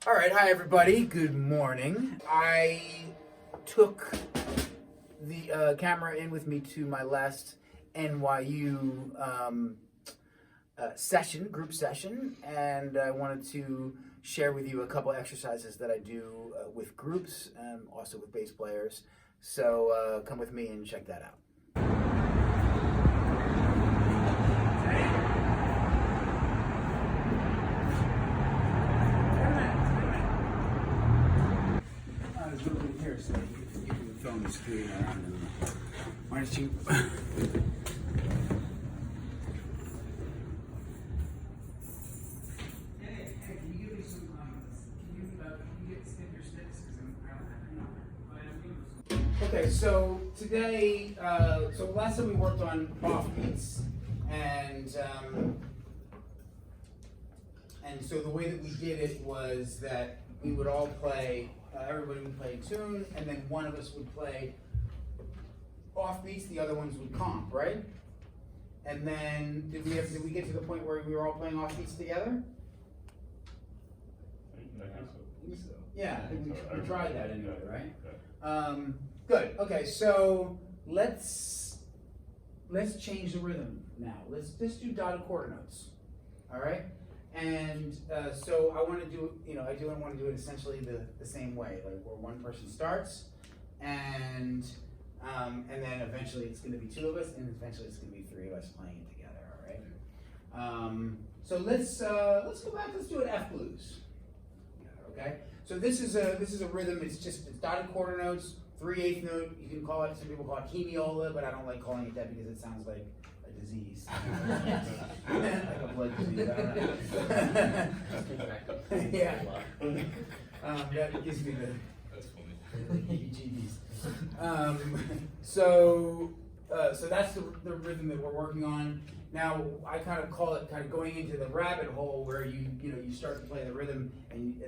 All right, hi everybody. Good morning. I took the camera in with me to my last NYU group session, and I wanted to share with you a couple exercises that I do with groups and also with bass players. So come with me and check that out. There's nobody here, so you can film the screen around. And why don't you? Hey, can you give me some? Can you get skip your sticks? Okay, so today, so last time we worked on offbeats, and so the way that we did it was that we would all play. Everybody would play a tune, and then one of us would play offbeats, the other ones would comp, right? And then did we get to the point where we were all playing offbeats together? I think so. Yeah, I think we tried that anyway, right? Good. Okay, so let's change the rhythm now. Let's do dotted quarter notes. All right. And so I want to do, I want to do it essentially the same way, like where one person starts, and then eventually it's going to be two of us, and eventually it's going to be three of us playing it together. All right. So let's go back. Let's do an F blues. Okay. So this is a rhythm. It's dotted quarter notes, 3/8 note. You can call it. Some people call it hemiola, but I don't like calling it that because it sounds like a disease. Like a blood disease. I don't know. Yeah. That gives me the heebie-jeebies. So that's the rhythm that we're working on. Now I kind of call it going into the rabbit hole where you start to play the rhythm and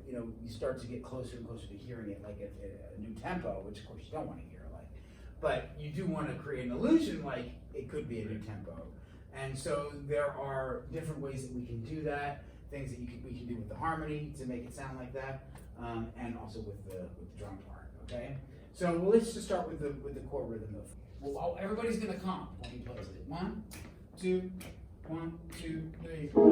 you start to get closer and closer to hearing it like a new tempo, which of course you don't want to hear like, but you do want to create an illusion like it could be a new tempo. And so there are different ways that we can do that, things that we can do with the harmony to make it sound like that, and also with the drum part. Okay, so let's just start with the chord rhythm of. Well, everybody's gonna comp when he plays it. 1, 2, 1, 2, 3, 4.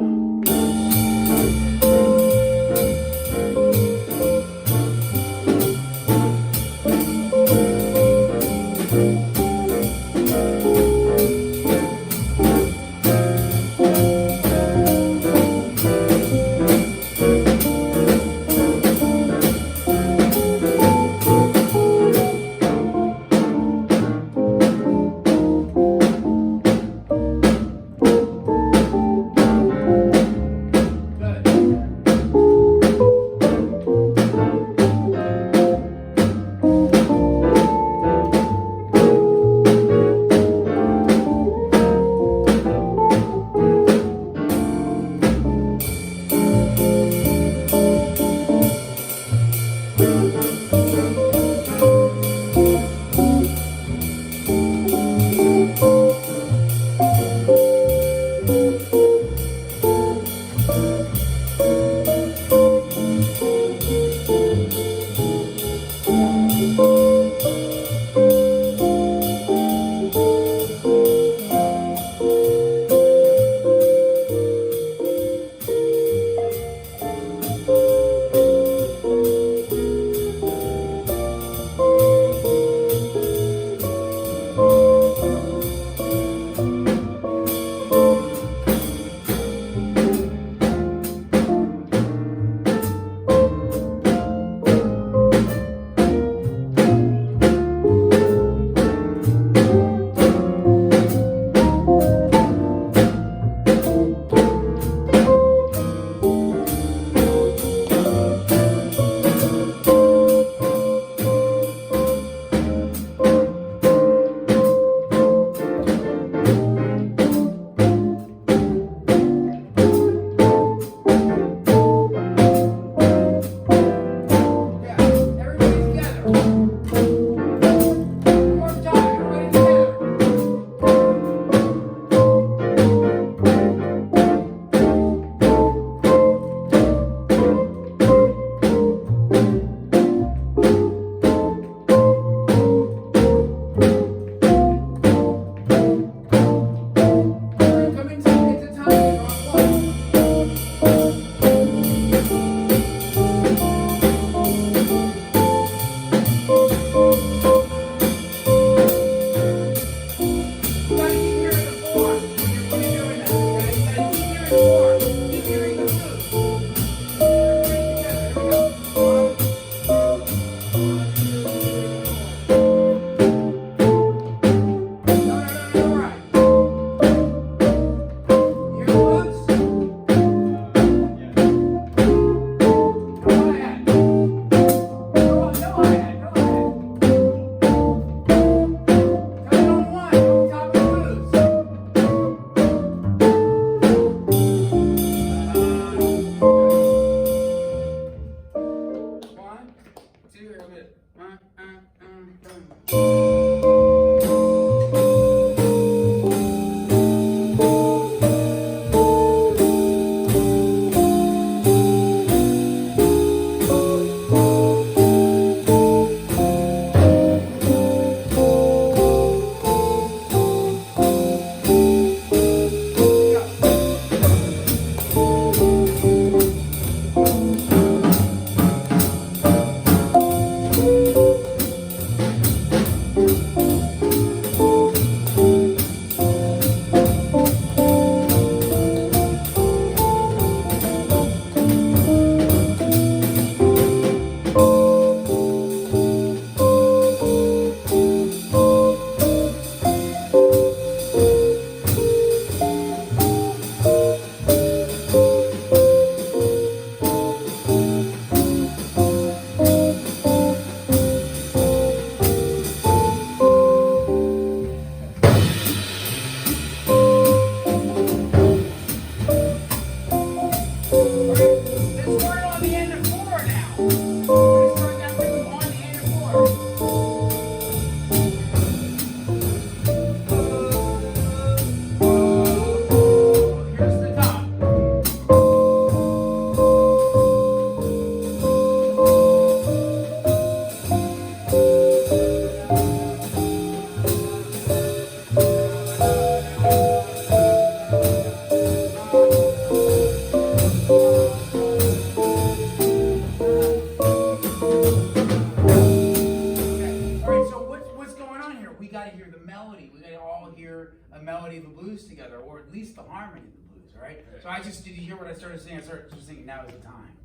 at least the harmony of the blues, all right? So did you hear what I started singing? I started just singing Now Is the Time.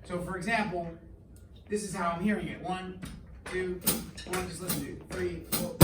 So for example, this is how I'm hearing it. 1, 2, 1, just listen to it. 3, 4,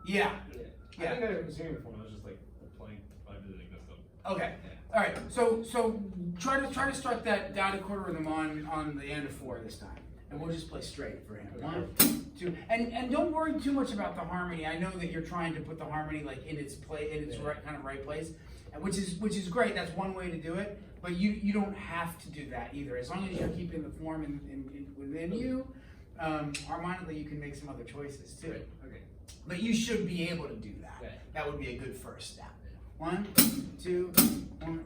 Yeah. I think I was hearing before. I was just like playing 5 minutes like this. Okay. All right. So try to start that dotted quarter rhythm on the end of 4 this time, and we'll just play straight for him. 1, 2, and don't worry too much about the harmony. I know that you're trying to put the harmony like in its right place, which is great. That's one way to do it. But you don't have to do that either. As long as you're keeping the form within you, harmonically you can make some other choices too. Right. Okay. But you should be able to do that. Okay. That would be a good first step. 1, 2, 1,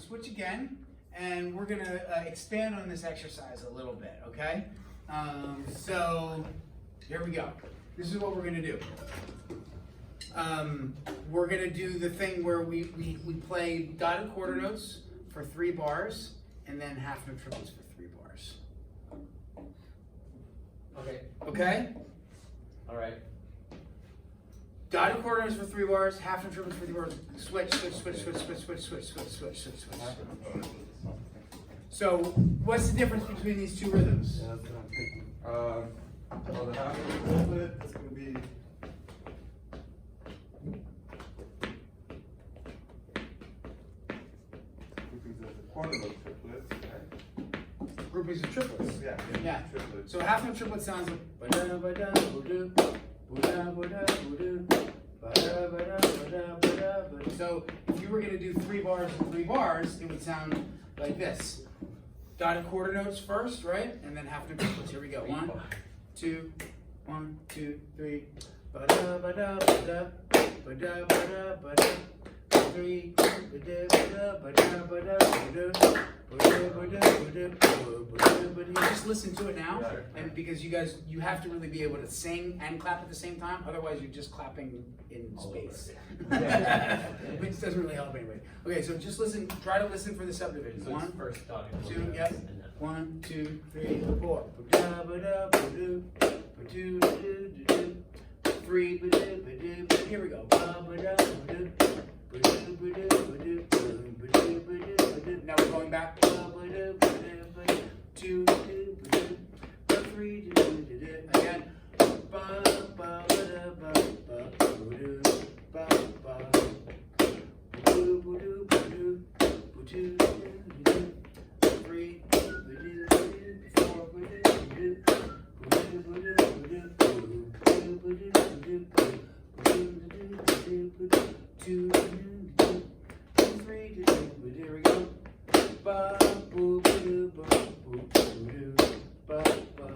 switch again, and we're going to expand on this exercise a little bit, okay? So here we go. This is what we're going to do. We're going to do the thing where we play dotted quarter notes for 3 bars, and then half note triplets for 3 bars. Okay. Okay? All right. Dotted quarter notes for 3 bars, half note triplets for 3 bars. Switch, switch, switch, switch, switch, switch, switch, switch, switch, switch, switch. So, what's the difference between these 2 rhythms? Yeah, that's what I'm thinking. Well, the half of the triplet is going to be. Groupings of the quarter note triplets, right? Groupings of triplets. Yeah. Triplets. So half note triplet sounds like ba-da, ba-da, ba-do, ba-da, ba-da, ba-do, ba-da, ba-da, ba-da, ba-da, ba-da. So if you were going to do 3 bars and 3 bars, it would sound like this. Dotted quarter notes first, right? And then half note triplets. Here we go. 1, 2, 1, 2, 3. Ba-da, ba-da, ba-da, ba-da, ba-da, ba-da. 3, ba-da, ba-da, ba-da, ba-da, ba-da. Just listen to it now, and because you have to really be able to sing and clap at the same time. Otherwise, you're just clapping in space, which doesn't really help anybody. Okay, so just listen. Try to listen for the subdivisions. So 1, first dotted 2, yes. 1, 2, 3, 4. 3. Here we go. Now we're going back. 2 do do, 3 do do do. Again. Ba ba da ba ba do ba ba do do do do do 3 do 4 2 3 here we go. Ba boo boo boo boo ba ba.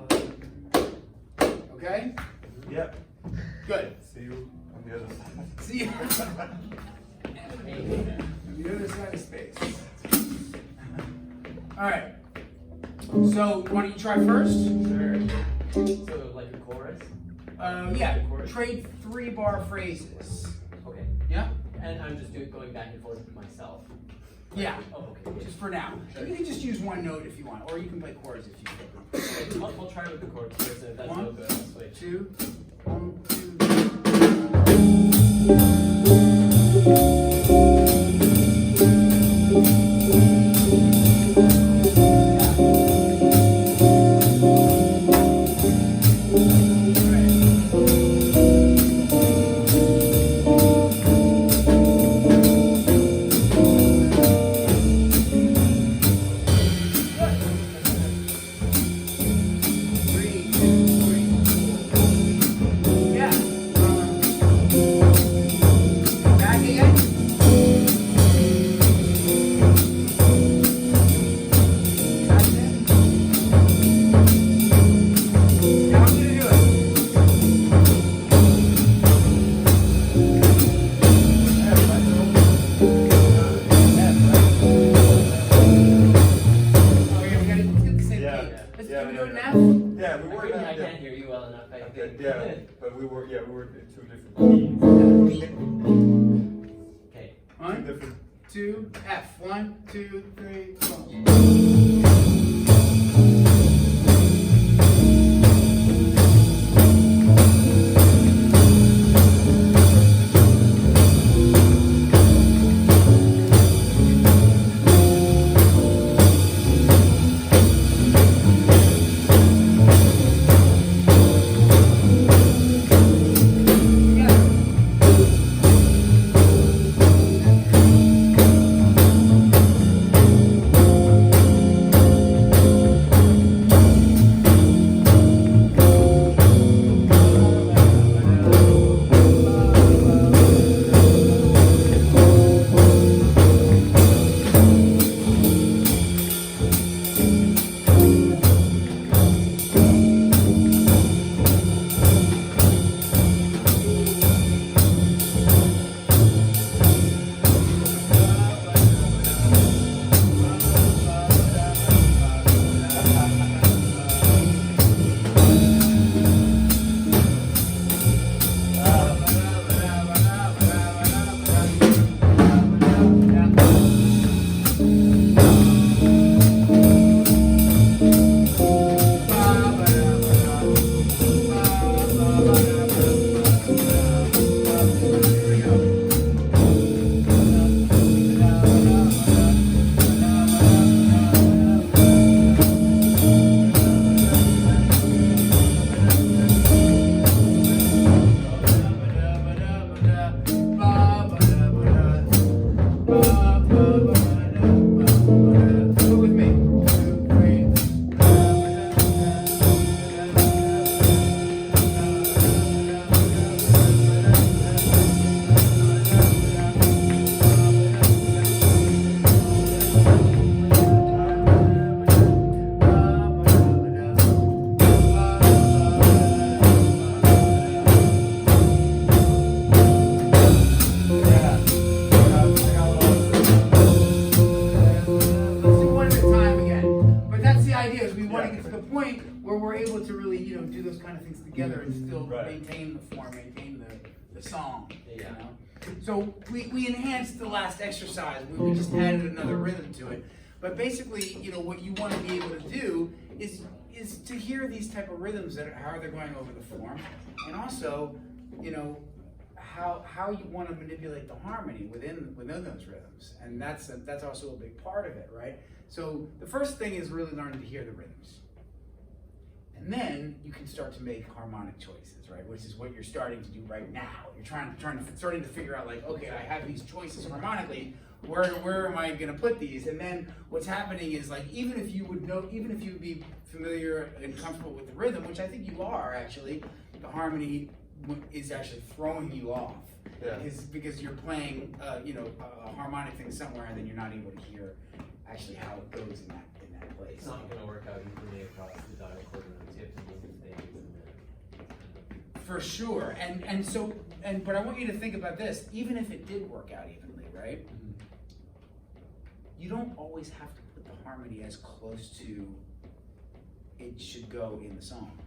Okay? Yep. Good. See you on the other side. See you. On the other side of space. All right. So, why don't you try first? Sure. So, like a chorus? Yeah. Trade 3-bar phrases. Okay. Yeah? And I'm just going back and forth with myself. Yeah. Oh, okay. Just for now. Sure. You can just use one note if you want, or you can play chords if you want. I'll try with the chords first, and if that's no 1, good, I'll switch. 2, 1, 2. Yeah, we were in 2 different keys. Okay. 1, 2, F. 1, 2, 3, 4. Together and still maintain the form, maintain the song. You know? So we enhanced the last exercise. We just added another rhythm to it. But basically, you know, what you want to be able to do is to hear these type of rhythms that how they're going over the form, and also, you know, how you want to manipulate the harmony within those rhythms, and that's also a big part of it, right? So the first thing is really learning to hear the rhythms, and then you can start to make harmonic choices, right? Which is what you're starting to do right now. You're starting to figure out, like, okay, I have these choices harmonically. Where am I going to put these? And then what's happening is, like, even if you would be familiar and comfortable with the rhythm, which I think you are actually, the harmony is actually throwing you off. Yeah. Because you're playing, a harmonic thing somewhere, and then you're not able to hear actually how it goes in that place. It's not going to work out equally across the dial quarter notes. You have to move things and For sure, but I want you to think about this. Even if it did work out evenly, right? You don't always have to put the harmony as close to it should go in the song.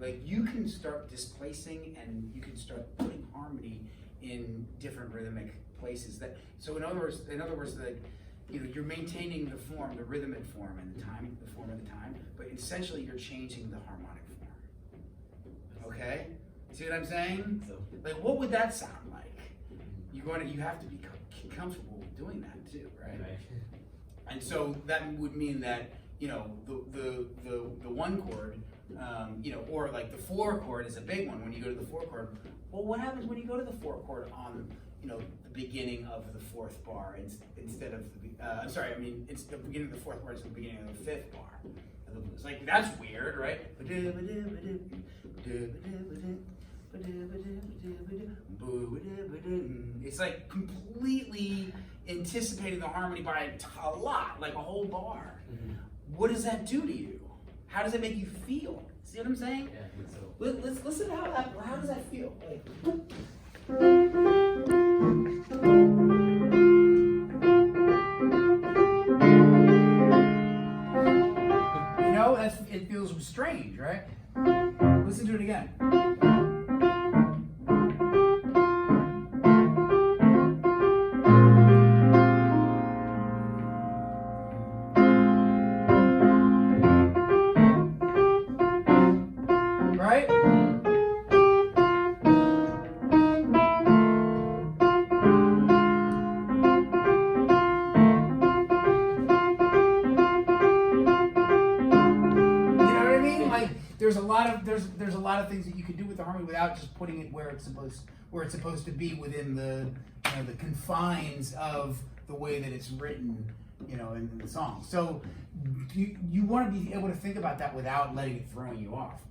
Like, you can start displacing and you can start putting harmony in different rhythmic places. So in other words, like, you're maintaining the form, the rhythmic form and the form of the time, but essentially you're changing the harmonic form. Okay? See what I'm saying? So, Like, what would that sound like? You have to be comfortable with doing that too, right? And so that would mean that, the one chord, or like the 4 chord is a big one when you go to the 4 chord. Well, what happens when you go to the 4 chord on, the beginning of the 4th bar instead of it's the beginning of the 4th bar, it's the beginning of the 5th bar of the blues. Like, that's weird, right? It's like completely anticipating the harmony by a lot, like a whole bar. What does that do to you? How does it make you feel? See what I'm saying? yeah, I think so. Let's listen to how does that feel? Like, it feels strange, right? Listen to it again. Right? There's a lot of things that you can do with the harmony without just putting it where it's supposed to be within the the confines of the way that it's written, in the song. So you want to be able to think about that without letting it throw you off.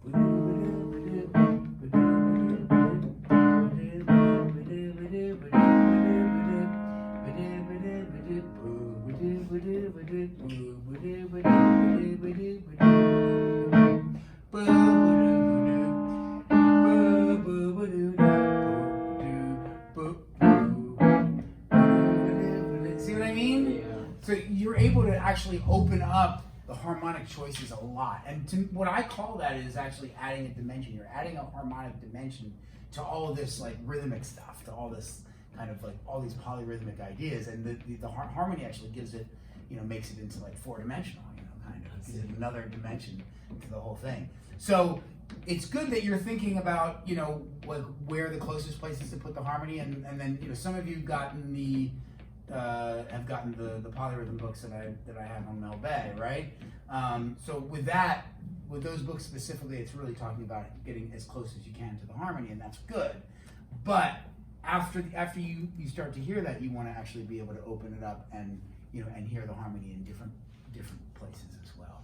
See what I mean? Yeah. So you're able to actually open up the harmonic choices a lot. And what I call that is actually adding a dimension. You're adding a harmonic dimension to all of this, like, rhythmic stuff, to all this kind of, like, all these polyrhythmic ideas. And the harmony actually gives it, makes it into, like, 4-dimensional, kind of. Gives it another dimension to the whole thing. So it's good that you're thinking about, like, where the closest places to put the harmony, and then, some of you have gotten the polyrhythm books that I have on Mel Bay, right? So with those books specifically, it's really talking about getting as close as you can to the harmony, and that's good. But after you start to hear that, you want to actually be able to open it up and and hear the harmony in different places as well.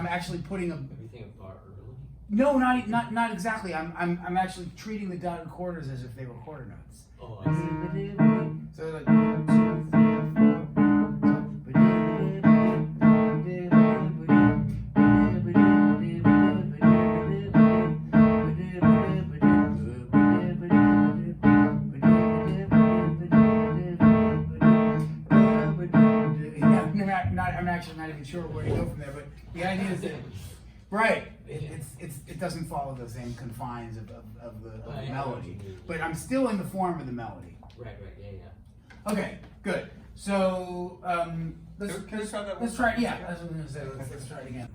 Actually putting Everything a bar early? No, not exactly. I'm actually treating the dotted quarters as if they were quarter notes. Oh, I see. So like, I'm actually not even sure where to go from there, but the idea is that, right, it doesn't follow the same confines of the melody, but I'm still in the form of the melody. Right, yeah. Okay, Good. So let's Can we try that let's one? try. Yeah, that's what I'm gonna say. Let's try it again.